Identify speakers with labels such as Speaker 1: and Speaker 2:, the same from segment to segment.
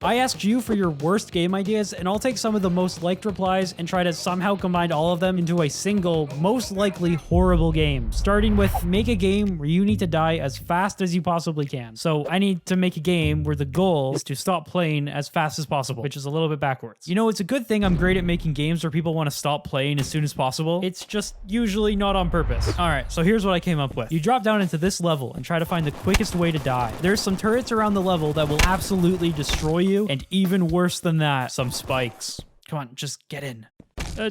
Speaker 1: I asked you for your worst game ideas, and I'll take some of the most liked replies and try to somehow combine all of them into a single, most likely horrible game. Starting with, make a game where you need to die as fast as you possibly can. So I need to make a game where the goal is to stop playing as fast as possible, which is a little bit backwards. You know, it's a good thing I'm great at making games where people want to stop playing as soon as possible. It's just usually not on purpose. All right, so here's what I came up with. You drop down into this level and try to find the quickest way to die. There's some turrets around the level that will absolutely destroy you, and even worse than that, some spikes. Come on, just get in.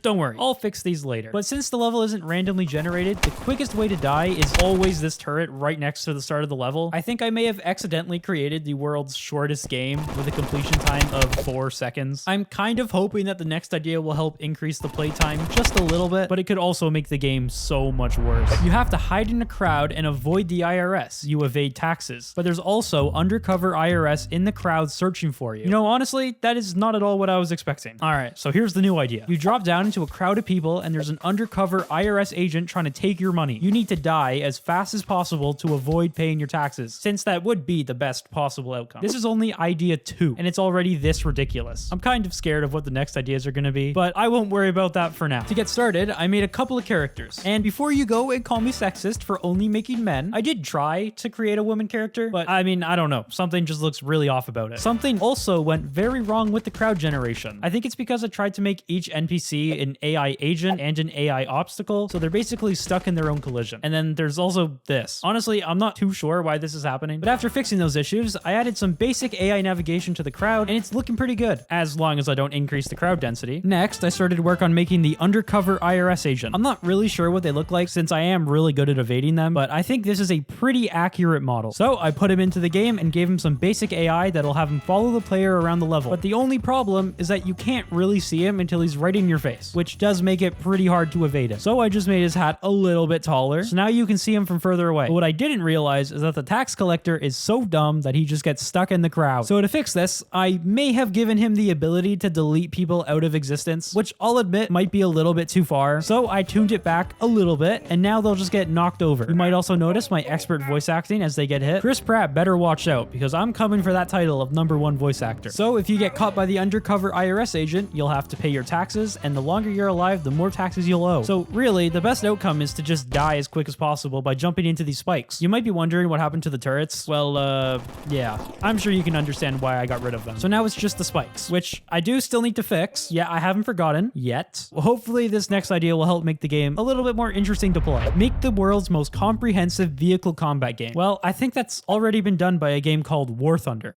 Speaker 1: Don't worry, I'll fix these later. But since the level isn't randomly generated, the quickest way to die is always this turret right next to the start of the level. I think I may have accidentally created the world's shortest game with a completion time of 4 seconds. I'm kind of hoping that the next idea will help increase the playtime just a little bit, but it could also make the game so much worse. You have to hide in a crowd and avoid the IRS. You evade taxes. But there's also undercover IRS in the crowd searching for you. You know, honestly, that is not at all what I was expecting. All right, so here's the new idea. You drop down into a crowd of people and there's an undercover IRS agent trying to take your money. You need to die as fast as possible to avoid paying your taxes, since that would be the best possible outcome. This is only idea 2, and it's already this ridiculous. I'm kind of scared of what the next ideas are going to be, but I won't worry about that for now. To get started, I made a couple of characters. And before you go and call me sexist for only making men, I did try to create a woman character, but I mean, I don't know. Something just looks really off about it. Something also went very wrong with the crowd generation. I think it's because I tried to make each NPC an AI agent and an AI obstacle, so they're basically stuck in their own collision. And then there's also this. Honestly, I'm not too sure why this is happening, but after fixing those issues, I added some basic AI navigation to the crowd, and it's looking pretty good, as long as I don't increase the crowd density. Next, I started work on making the undercover IRS agent. I'm not really sure what they look like since I am really good at evading them, but I think this is a pretty accurate model. So I put him into the game and gave him some basic AI that'll have him follow the player around the level. But the only problem is that you can't really see him until he's right in your face, which does make it pretty hard to evade him. So I just made his hat a little bit taller, so now you can see him from further away. But what I didn't realize is that the tax collector is so dumb that he just gets stuck in the crowd. So to fix this, I may have given him the ability to delete people out of existence, which I'll admit might be a little bit too far. So I tuned it back a little bit, and now they'll just get knocked over. You might also notice my expert voice acting as they get hit. Chris Pratt better watch out, because I'm coming for that title of #1 voice actor. So if you get caught by the undercover IRS agent, you'll have to pay your taxes, and the longer you're alive, the more taxes you'll owe. So really, the best outcome is to just die as quick as possible by jumping into these spikes. You might be wondering what happened to the turrets. Well, yeah, I'm sure you can understand why I got rid of them. So now it's just the spikes, which I do still need to fix. Yeah, I haven't forgotten yet. Well, hopefully this next idea will help make the game a little bit more interesting to play. Make the world's most comprehensive vehicle combat game. Well, I think that's already been done by a game called War Thunder.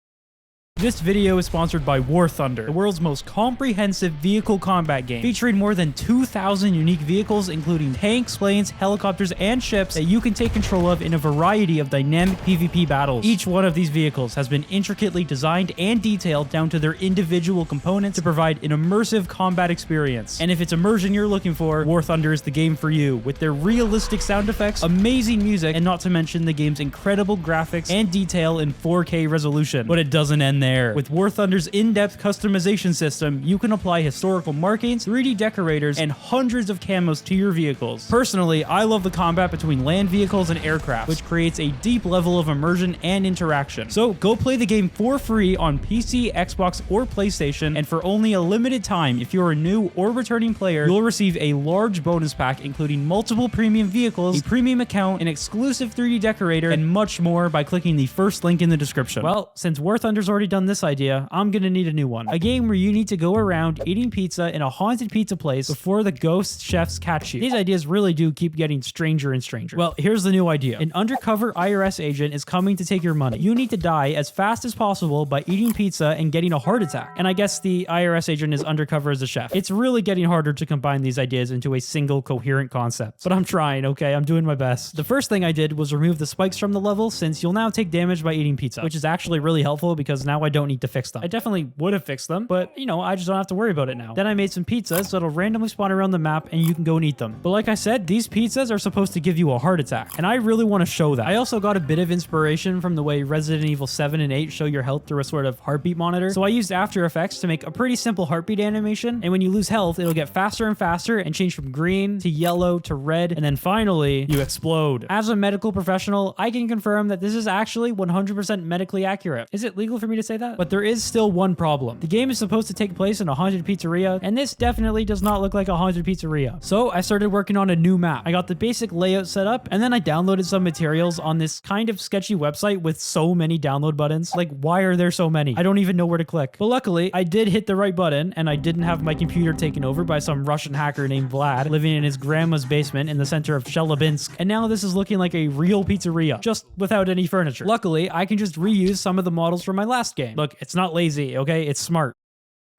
Speaker 1: This video is sponsored by War Thunder, the world's most comprehensive vehicle combat game, featuring more than 2,000 unique vehicles, including tanks, planes, helicopters, and ships that you can take control of in a variety of dynamic PvP battles. Each one of these vehicles has been intricately designed and detailed down to their individual components to provide an immersive combat experience. And if it's immersion you're looking for, War Thunder is the game for you, with their realistic sound effects, amazing music, and not to mention the game's incredible graphics and detail in 4K resolution. But it doesn't end there. With War Thunder's in-depth customization system, you can apply historical markings, 3D decorators, and hundreds of camos to your vehicles. Personally, I love the combat between land vehicles and aircraft, which creates a deep level of immersion and interaction. So go play the game for free on PC, Xbox, or PlayStation, and for only a limited time, if you're a new or returning player, you'll receive a large bonus pack including multiple premium vehicles, a premium account, an exclusive 3D decorator, and much more by clicking the first link in the description. Well, since War Thunder's already done this idea, I'm gonna need a new one. A game where you need to go around eating pizza in a haunted pizza place before the ghost chefs catch you. These ideas really do keep getting stranger and stranger. Well, here's the new idea. An undercover IRS agent is coming to take your money. You need to die as fast as possible by eating pizza and getting a heart attack. And I guess the IRS agent is undercover as a chef. It's really getting harder to combine these ideas into a single coherent concept. But I'm trying, okay? I'm doing my best. The first thing I did was remove the spikes from the level, since you'll now take damage by eating pizza, which is actually really helpful because now I don't need to fix them. I definitely would have fixed them, but you know, I just don't have to worry about it now. Then I made some pizzas so it'll randomly spawn around the map and you can go and eat them. But like I said, these pizzas are supposed to give you a heart attack, and I really want to show that. I also got a bit of inspiration from the way Resident Evil 7 and 8 show your health through a sort of heartbeat monitor. So I used After Effects to make a pretty simple heartbeat animation, and when you lose health, it'll get faster and faster and change from green to yellow to red, and then finally, you explode. As a medical professional, I can confirm that this is actually 100% medically accurate. Is it legal for me to say say that? But there is still one problem. The game is supposed to take place in a haunted pizzeria, and this definitely does not look like a haunted pizzeria. So I started working on a new map. I got the basic layout set up, and then I downloaded some materials on this kind of sketchy website with so many download buttons. Like, why are there so many? I don't even know where to click. But luckily, I did hit the right button, and I didn't have my computer taken over by some Russian hacker named Vlad living in his grandma's basement in the center of Chelyabinsk. And now this is looking like a real pizzeria, just without any furniture. Luckily, I can just reuse some of the models from my last game. Look, it's not lazy, okay? It's smart.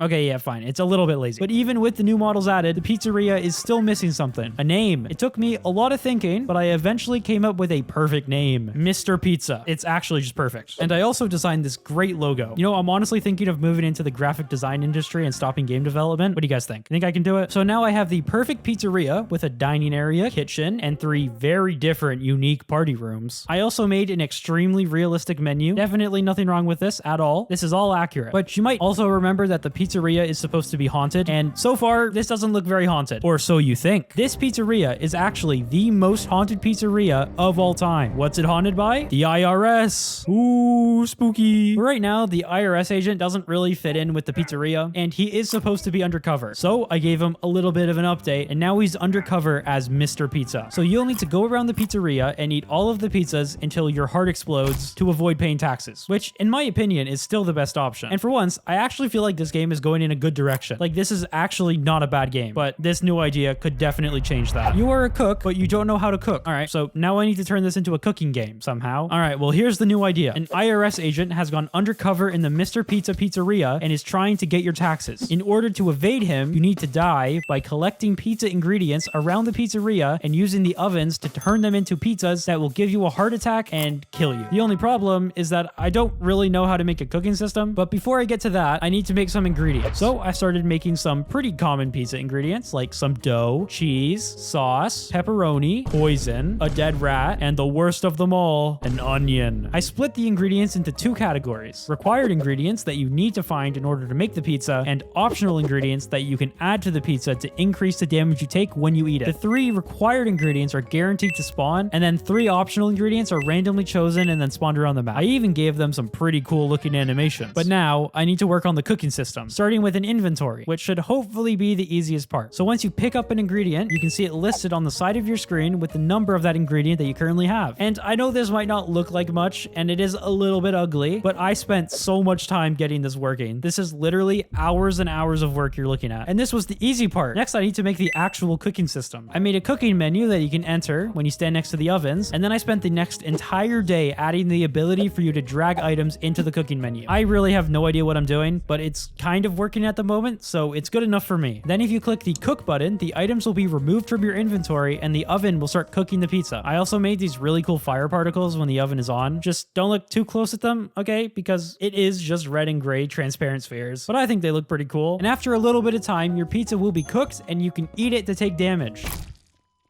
Speaker 1: Okay, yeah, fine. It's a little bit lazy. But even with the new models added, the pizzeria is still missing something. A name. It took me a lot of thinking, but I eventually came up with a perfect name. Mr. Pizza. It's actually just perfect. And I also designed this great logo. You know, I'm honestly thinking of moving into the graphic design industry and stopping game development. What do you guys think? Think I can do it? So now I have the perfect pizzeria with a dining area, kitchen, and 3 very different, unique party rooms. I also made an extremely realistic menu. Definitely nothing wrong with this at all. This is all accurate. But you might also remember that the pizzeria is supposed to be haunted, and so far this doesn't look very haunted, or so you think. This pizzeria is actually the most haunted pizzeria of all time. What's it haunted by? The IRS. Ooh, spooky. But right now the IRS agent doesn't really fit in with the pizzeria, and he is supposed to be undercover. So I gave him a little bit of an update, and now he's undercover as Mr. Pizza. So you'll need to go around the pizzeria and eat all of the pizzas until your heart explodes to avoid paying taxes, which in my opinion is still the best option. And for once, I actually feel like this game is going in a good direction. Like, this is actually not a bad game, but this new idea could definitely change that. You are a cook, but you don't know how to cook. All right, so now I need to turn this into a cooking game somehow. All right, well, here's the new idea. An IRS agent has gone undercover in the Mr. Pizza pizzeria and is trying to get your taxes. In order to evade him, you need to die by collecting pizza ingredients around the pizzeria and using the ovens to turn them into pizzas that will give you a heart attack and kill you. The only problem is that I don't really know how to make a cooking system, but before I get to that, I need to make some ingredients. So I started making some pretty common pizza ingredients like some dough, cheese, sauce, pepperoni, poison, a dead rat, and the worst of them all, an onion. I split the ingredients into 2 categories: required ingredients that you need to find in order to make the pizza, and optional ingredients that you can add to the pizza to increase the damage you take when you eat it. The 3 required ingredients are guaranteed to spawn, and then 3 optional ingredients are randomly chosen and then spawned around the map. I even gave them some pretty cool looking animations. But now I need to work on the cooking system, starting with an inventory, which should hopefully be the easiest part. So once you pick up an ingredient, you can see it listed on the side of your screen with the number of that ingredient that you currently have. And I know this might not look like much, and it is a little bit ugly, but I spent so much time getting this working. This is literally hours and hours of work you're looking at. And this was the easy part. Next, I need to make the actual cooking system. I made a cooking menu that you can enter when you stand next to the ovens, and then I spent the next entire day adding the ability for you to drag items into the cooking menu. I really have no idea what I'm doing, but it's kind of working at the moment, so it's good enough for me. Then if you click the cook button, the items will be removed from your inventory and the oven will start cooking the pizza. I also made these really cool fire particles when the oven is on. Just don't look too close at them, okay? Because it is just red and gray transparent spheres, but I think they look pretty cool. And after a little bit of time, your pizza will be cooked and you can eat it to take damage.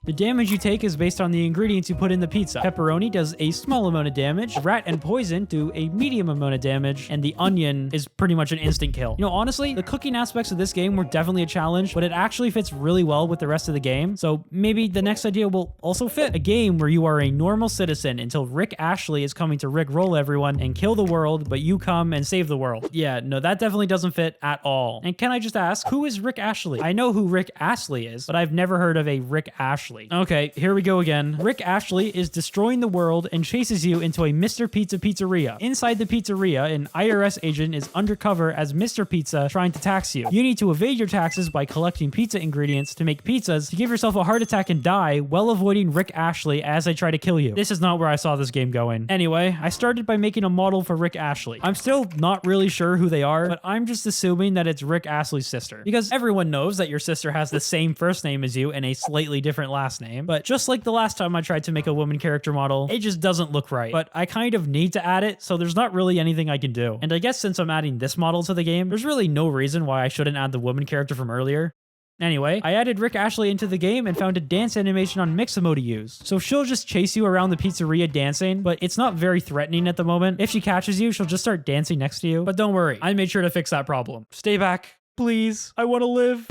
Speaker 1: The damage you take is based on the ingredients you put in the pizza. Pepperoni does a small amount of damage, rat and poison do a medium amount of damage, and the onion is pretty much an instant kill. You know, honestly, the cooking aspects of this game were definitely a challenge, but it actually fits really well with the rest of the game, so maybe the next idea will also fit. A game where you are a normal citizen until Rick Ashley is coming to Rickroll everyone and kill the world, but you come and save the world. Yeah, no, that definitely doesn't fit at all. And can I just ask, who is Rick Ashley? I know who Rick Astley is, but I've never heard of a Rick Ashley. Okay, here we go again. Rick Ashley is destroying the world and chases you into a Mr. Pizza pizzeria. Inside the pizzeria, an IRS agent is undercover as Mr. Pizza trying to tax you. You need to evade your taxes by collecting pizza ingredients to make pizzas to give yourself a heart attack and die while avoiding Rick Ashley as they try to kill you. This is not where I saw this game going. Anyway, I started by making a model for Rick Ashley. I'm still not really sure who they are, but I'm just assuming that it's Rick Astley's sister, because everyone knows that your sister has the same first name as you and a slightly different last name. But just like the last time I tried to make a woman character model, it just doesn't look right. But I kind of need to add it, so there's not really anything I can do. And I guess since I'm adding this model to the game, there's really no reason why I shouldn't add the woman character from earlier. Anyway, I added Rick Ashley into the game and found a dance animation on Mixamo to use. So she'll just chase you around the pizzeria dancing, but it's not very threatening at the moment. If she catches you, she'll just start dancing next to you. But don't worry, I made sure to fix that problem. Stay back, please. I want to live.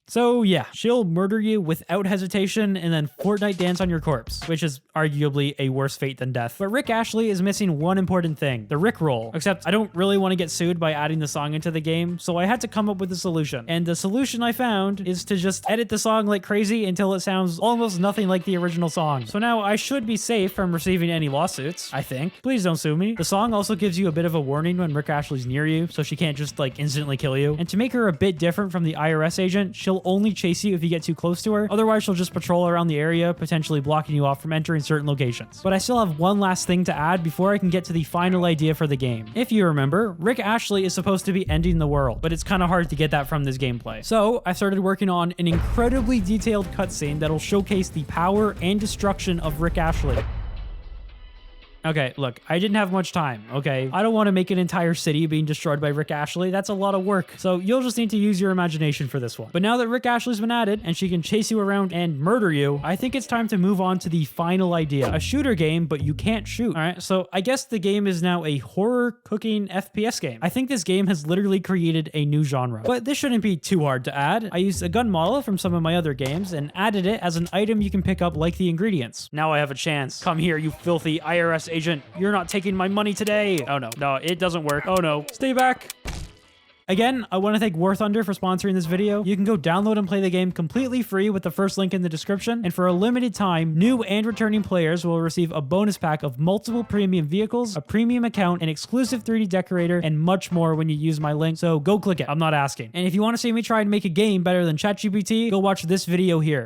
Speaker 1: So yeah, she'll murder you without hesitation and then Fortnite dance on your corpse, which is arguably a worse fate than death. But Rick Ashley is missing one important thing, the Rick roll. Except I don't really want to get sued by adding the song into the game, so I had to come up with a solution. And the solution I found is to just edit the song like crazy until it sounds almost nothing like the original song. So now I should be safe from receiving any lawsuits, I think. Please don't sue me. The song also gives you a bit of a warning when Rick Ashley's near you, so she can't just like instantly kill you. And to make her a bit different from the IRS agent, she'll only chase you if you get too close to her. Otherwise, she'll just patrol around the area, potentially blocking you off from entering certain locations. But I still have one last thing to add before I can get to the final idea for the game. If you remember, Rick Ashley is supposed to be ending the world, but it's kind of hard to get that from this gameplay. So I started working on an incredibly detailed cutscene that'll showcase the power and destruction of Rick Ashley. Okay, look, I didn't have much time, okay? I don't want to make an entire city being destroyed by Rick Ashley. That's a lot of work. So you'll just need to use your imagination for this one. But now that Rick Ashley's been added and she can chase you around and murder you, I think it's time to move on to the final idea. A shooter game, but you can't shoot. All right, so I guess the game is now a horror cooking FPS game. I think this game has literally created a new genre. But this shouldn't be too hard to add. I used a gun model from some of my other games and added it as an item you can pick up like the ingredients. Now I have a chance. Come here, you filthy IRS agent. You're not taking my money today. Oh no, it doesn't work. Oh no, stay back. Again, I want to thank War Thunder for sponsoring this video. You can go download and play the game completely free with the first link in the description. And for a limited time, new and returning players will receive a bonus pack of multiple premium vehicles, a premium account, an exclusive 3D decorator, and much more when you use my link. So go click it. I'm not asking. And if you want to see me try and make a game better than ChatGPT, go watch this video here.